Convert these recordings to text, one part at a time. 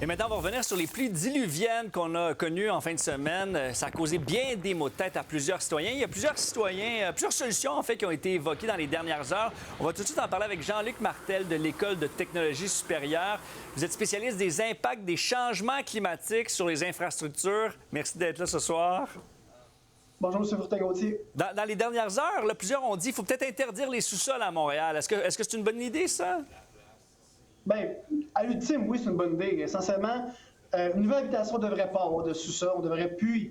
Et maintenant, on va revenir sur les pluies diluviennes qu'on a connues en fin de semaine. Ça a causé bien des maux de tête à plusieurs citoyens. Il y a plusieurs solutions en fait qui ont été évoquées dans les dernières heures. On va tout de suite en parler avec Jean-Luc Martel de l'École de technologie supérieure. Vous êtes spécialiste des impacts des changements climatiques sur les infrastructures. Merci d'être là ce soir. Bonjour, M. Fortin-Gauthier. Dans les dernières heures, là, plusieurs ont dit qu'il faut peut-être interdire les sous-sols à Montréal. Est-ce que c'est une bonne idée, ça? Bien, à l'ultime, oui, c'est une bonne idée. Essentiellement, une nouvelle habitation ne devrait pas avoir de sous-sol. On ne devrait plus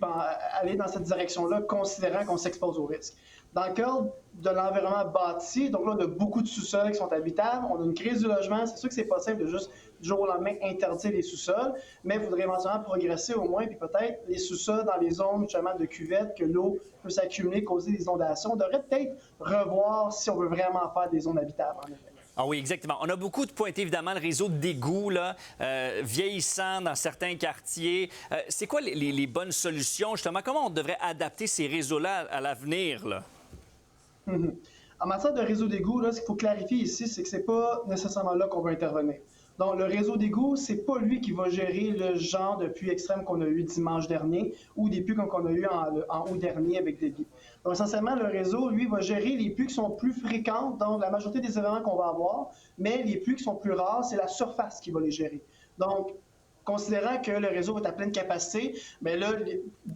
aller dans cette direction-là, considérant qu'on s'expose au risque. Dans le cadre de l'environnement bâti, donc là, on a beaucoup de sous-sols qui sont habitables. On a une crise du logement. C'est sûr que c'est pas simple de juste, du jour au lendemain, interdire les sous-sols, mais il faudrait éventuellement progresser au moins, puis peut-être les sous-sols dans les zones, justement, de cuvette, que l'eau peut s'accumuler, causer des inondations. On devrait peut-être revoir si on veut vraiment faire des zones habitables, en effet. Ah oui, exactement. On a beaucoup de pointé, évidemment, le réseau d'égouts, vieillissant dans certains quartiers. C'est quoi les bonnes solutions, justement? Comment on devrait adapter ces réseaux-là à l'avenir, là? En matière de réseau d'égouts, ce qu'il faut clarifier ici, c'est que ce n'est pas nécessairement là qu'on va intervenir. Donc, le réseau d'égouts, c'est pas lui qui va gérer le genre de pluie extrême qu'on a eu dimanche dernier ou des pluies qu'on a eu en août dernier avec des guides. Donc, essentiellement, le réseau, lui, va gérer les pluies qui sont plus fréquentes, donc la majorité des événements qu'on va avoir, mais les pluies qui sont plus rares, c'est la surface qui va les gérer. Donc, considérant que le réseau est à pleine capacité, bien là,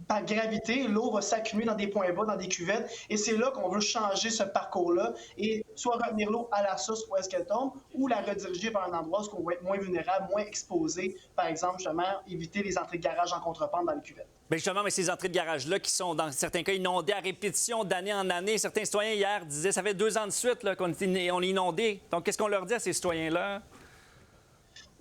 par gravité, l'eau va s'accumuler dans des points bas, dans des cuvettes, et c'est là qu'on veut changer ce parcours-là et soit retenir l'eau à la source où est-ce qu'elle tombe, ou la rediriger vers un endroit où on va être moins vulnérable, moins exposé, par exemple, justement, éviter les entrées de garage en contrepente dans les cuvettes. Bien justement, mais ces entrées de garage-là qui sont, dans certains cas, inondées à répétition d'année en année. Certains citoyens, hier, disaient ça fait 2 ans de suite qu'on est inondés. Donc, qu'est-ce qu'on leur dit à ces citoyens-là?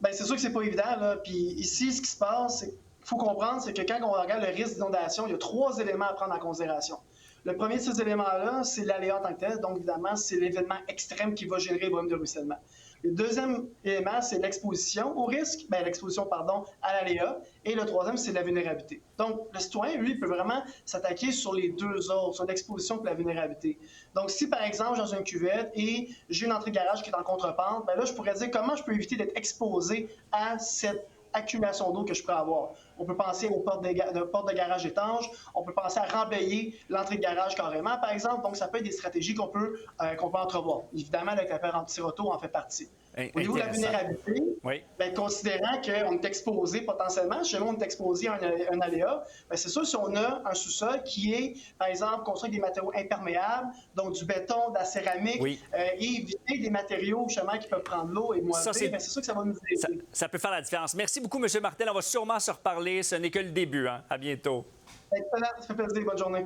Bien, c'est sûr que c'est pas évident, là. Puis ici, ce qui se passe, c'est qu'il faut comprendre, c'est que quand on regarde le risque d'inondation, il y a 3 éléments à prendre en considération. Le premier de ces éléments-là, c'est l'aléa en tant que tel. Donc, évidemment, c'est l'événement extrême qui va générer le problème de ruissellement. Le deuxième élément, c'est l'exposition au risque, à l'aléa. Et le troisième, c'est la vulnérabilité. Donc, le citoyen, lui, il peut vraiment s'attaquer sur les deux autres, sur l'exposition et la vulnérabilité. Donc, si, par exemple, dans une cuvette et j'ai une entrée de garage qui est en contrepente, bien là, je pourrais dire comment je peux éviter d'être exposé à cette accumulation d'eau que je pourrais avoir. On peut penser aux portes de garage étanches, on peut penser à remblayer l'entrée de garage carrément, par exemple. Donc, ça peut être des stratégies qu'on peut entrevoir. Évidemment, le clapeur anti-roto en fait partie. Au niveau de la vulnérabilité, oui. Bien, considérant qu'on est exposé potentiellement, chez nous, on est exposé à un aléa, bien, c'est sûr si on a un sous-sol qui est, par exemple, construit avec des matériaux imperméables, donc du béton, de la céramique, oui. Et éviter des matériaux justement qui peuvent prendre l'eau et moisir, c'est sûr que ça va nous aider. Ça peut faire la différence. Merci beaucoup, M. Martel. On va sûrement se reparler. Ce n'est que le début. Hein? À bientôt. Excellent, ça fait plaisir. Bonne journée.